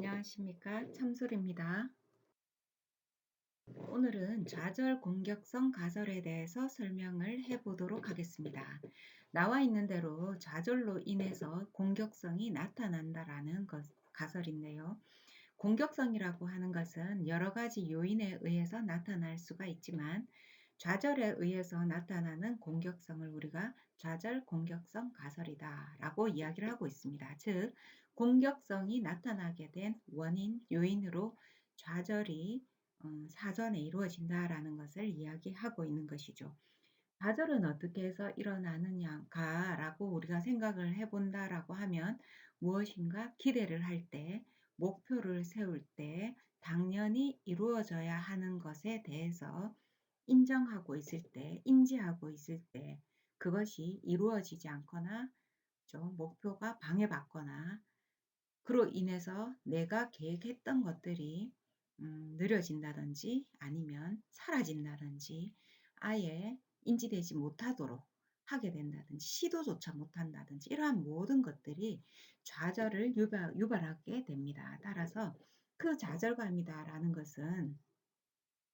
안녕하십니까? 참솔입니다. 오늘은 좌절 공격성 가설에 대해서 설명을 해 보도록 하겠습니다. 나와 있는 대로 좌절로 인해서 공격성이 나타난다라는 가설인데요. 공격성이라고 하는 것은 여러 가지 요인에 의해서 나타날 수가 있지만 좌절에 의해서 나타나는 공격성을 우리가 좌절 공격성 가설이다라고 이야기를 하고 있습니다. 즉, 공격성이 나타나게 된 원인, 요인으로 좌절이 사전에 이루어진다라는 것을 이야기하고 있는 것이죠. 좌절은 어떻게 해서 일어나느냐가라고 우리가 생각을 해 본다라고 하면 무엇인가 기대를 할 때, 목표를 세울 때 당연히 이루어져야 하는 것에 대해서 인정하고 있을 때, 인지하고 있을 때 그것이 이루어지지 않거나 좀 목표가 방해받거나 그로 인해서 내가 계획했던 것들이 느려진다든지 아니면 사라진다든지 아예 인지되지 못하도록 하게 된다든지 시도조차 못한다든지 이러한 모든 것들이 좌절을 유발하게 됩니다. 따라서 그 좌절감이다라는 것은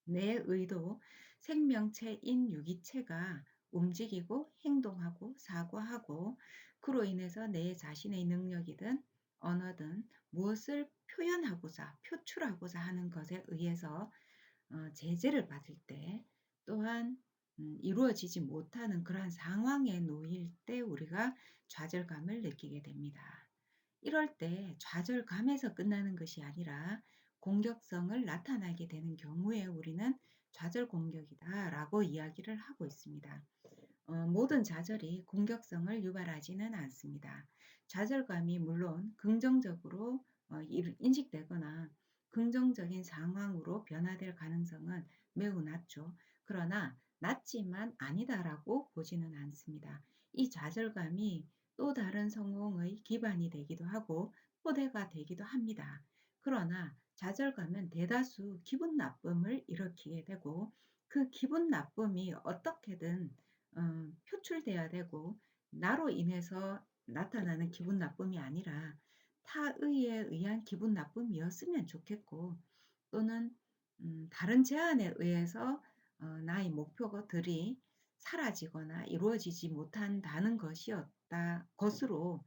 내 의도, 생명체인 유기체가 움직이고 행동하고 사고하고 그로 인해서 내 자신의 능력이든 언어든 무엇을 표현하고자 표출하고자 하는 것에 의해서 제재를 받을 때 또한 이루어지지 못하는 그러한 상황에 놓일 때 우리가 좌절감을 느끼게 됩니다. 이럴 때 좌절감에서 끝나는 것이 아니라 공격성을 나타나게 되는 경우에 우리는 좌절 공격이다라고 이야기를 하고 있습니다. 모든 좌절이 공격성을 유발하지는 않습니다. 좌절감이 물론 긍정적으로 인식되거나 긍정적인 상황으로 변화될 가능성은 매우 낮죠. 그러나 낮지만 아니다라고 보지는 않습니다. 이 좌절감이 또 다른 성공의 기반이 되기도 하고 토대가 되기도 합니다. 그러나 좌절감은 대다수 기분 나쁨을 일으키게 되고 그 기분 나쁨이 어떻게든 표출돼야 되고 나로 인해서 나타나는 기분 나쁨이 아니라 타의에 의한 기분 나쁨이었으면 좋겠고 또는 다른 제안에 의해서 나의 목표들이 사라지거나 이루어지지 못한다는 것으로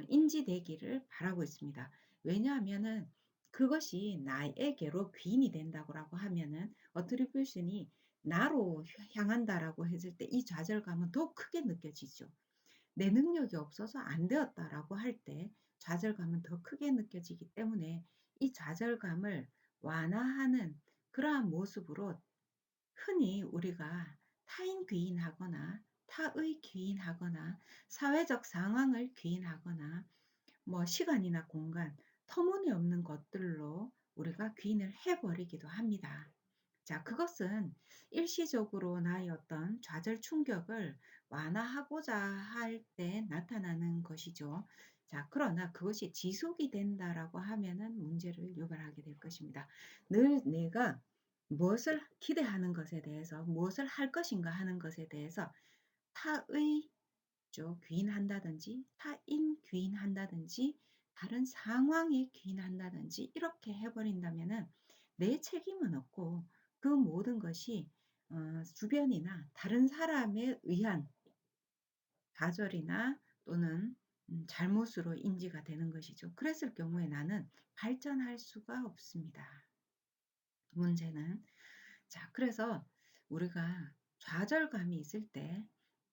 인지되기를 바라고 있습니다. 왜냐하면은 그것이 나에게로 귀인이 된다고 하면은 어트리뷰션이 나로 향한다라고 했을 때 이 좌절감은 더 크게 느껴지죠. 내 능력이 없어서 안 되었다라고 할 때 좌절감은 더 크게 느껴지기 때문에 이 좌절감을 완화하는 그러한 모습으로 흔히 우리가 타인 귀인하거나 타의 귀인하거나 사회적 상황을 귀인하거나 시간이나 공간, 터무니없는 것들로 우리가 귀인을 해 버리기도 합니다. 자, 그것은 일시적으로 나의 어떤 좌절 충격을 완화하고자 할 때 나타나는 것이죠. 자, 그러나 그것이 지속이 된다라고 하면은 문제를 유발하게 될 것입니다. 늘 내가 무엇을 기대하는 것에 대해서 무엇을 할 것인가 하는 것에 대해서 타의 귀인한다든지 타인 귀인한다든지 다른 상황에 귀인한다든지 이렇게 해 버린다면은 내 책임은 없고 그 모든 것이 주변이나 다른 사람에 의한 좌절이나 또는 잘못으로 인지가 되는 것이죠. 그랬을 경우에 나는 발전할 수가 없습니다. 문제는 그래서 우리가 좌절감이 있을 때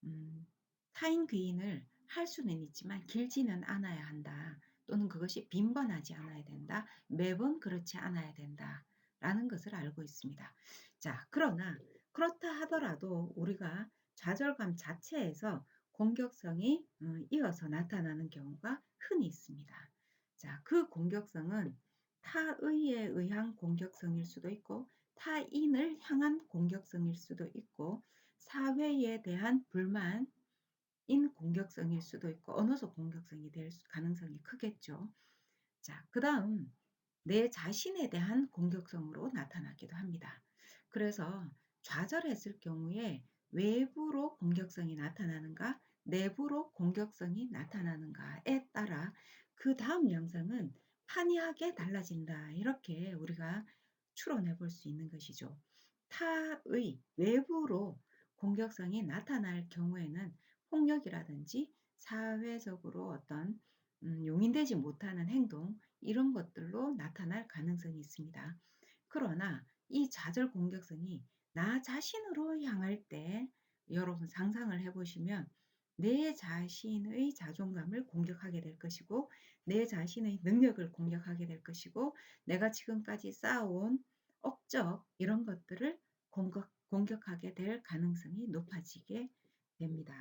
음 타인 귀인을 할 수는 있지만 길지는 않아야 한다. 또는 그것이 빈번하지 않아야 된다. 매번 그렇지 않아야 된다라는 것을 알고 있습니다. 자, 그러나 그렇다 하더라도 우리가 좌절감 자체에서 공격성이 이어서 나타나는 경우가 흔히 있습니다. 자, 그 공격성은 타의에 의한 공격성일 수도 있고 타인을 향한 공격성일 수도 있고 사회에 대한 불만인 공격성일 수도 있고 언어적 공격성이 될 가능성이 크겠죠. 자, 그다음 내 자신에 대한 공격성으로 나타나기도 합니다. 그래서 좌절했을 경우에 외부로 공격성이 나타나는가 내부로 공격성이 나타나는가에 따라 그다음 양상은 한이하게 달라진다. 이렇게 우리가 추론해 볼 수 있는 것이죠. 타의 외부로 공격성이 나타날 경우에는 폭력이라든지 사회적으로 어떤 용인되지 못하는 행동 이런 것들로 나타날 가능성이 있습니다. 그러나 이 좌절 공격성이 나 자신으로 향할 때 여러분 상상을 해 보시면 내 자신의 자존감을 공격하게 될 것이고 내 자신의 능력을 공격하게 될 것이고 내가 지금까지 쌓아온 업적 이런 것들을 공격하게 될 가능성이 높아지게 됩니다.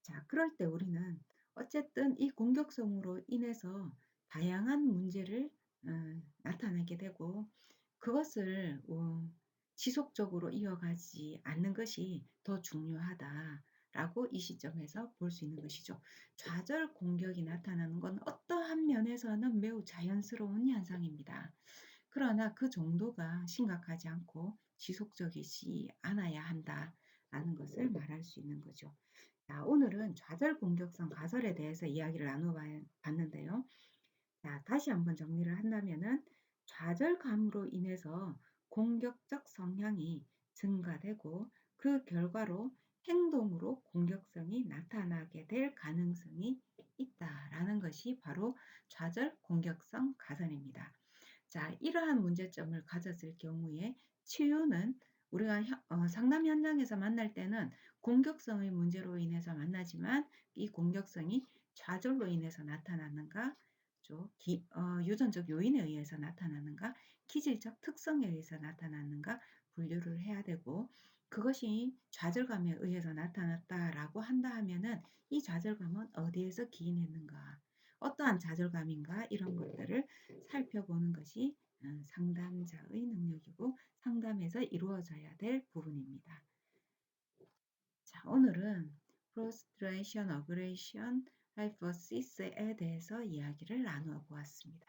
자, 그럴 때 우리는 어쨌든 이 공격성으로 인해서 다양한 문제를 나타나게 되고 그것을 지속적으로 이어가지 않는 것이 더 중요하다라고 이 시점에서 볼 수 있는 것이죠. 좌절 공격이 나타나는 건 어떠한 면에서는 매우 자연스러운 현상입니다. 그러나 그 정도가 심각하지 않고 지속적이지 않아야 한다라는 것을 말할 수 있는 거죠. 자, 오늘은 좌절 공격성 가설에 대해서 이야기를 나눠 봤는데요. 자, 다시 한번 정리를 한다면은 좌절감으로 인해서 공격적 성향이 증가되고 그 결과로 행동으로 공격성이 나타나게 될 가능성이 있다라는 것이 바로 좌절 공격성 가설입니다. 자, 이러한 문제점을 가졌을 경우에 치유는 우리가 상담 현장에서 만날 때는 공격성의 문제로 인해서 만나지만 이 공격성이 좌절로 인해서 나타나는가, 유전적 요인에 의해서 나타나는가, 기질적 특성에 의해서 나타나는가 분류를 해야 되고 그것이 좌절감에 의해서 나타났다라고 한다 하면은 이 좌절감은 어디에서 기인했는가, 어떠한 좌절감인가 이런 것들을 살펴보는 것이 상담자의 능력이고 상담에서 이루어져야 될 부분입니다. 자, 오늘은 frustration, aggression, hypothesis에 대해서 이야기를 나누어 보았습니다.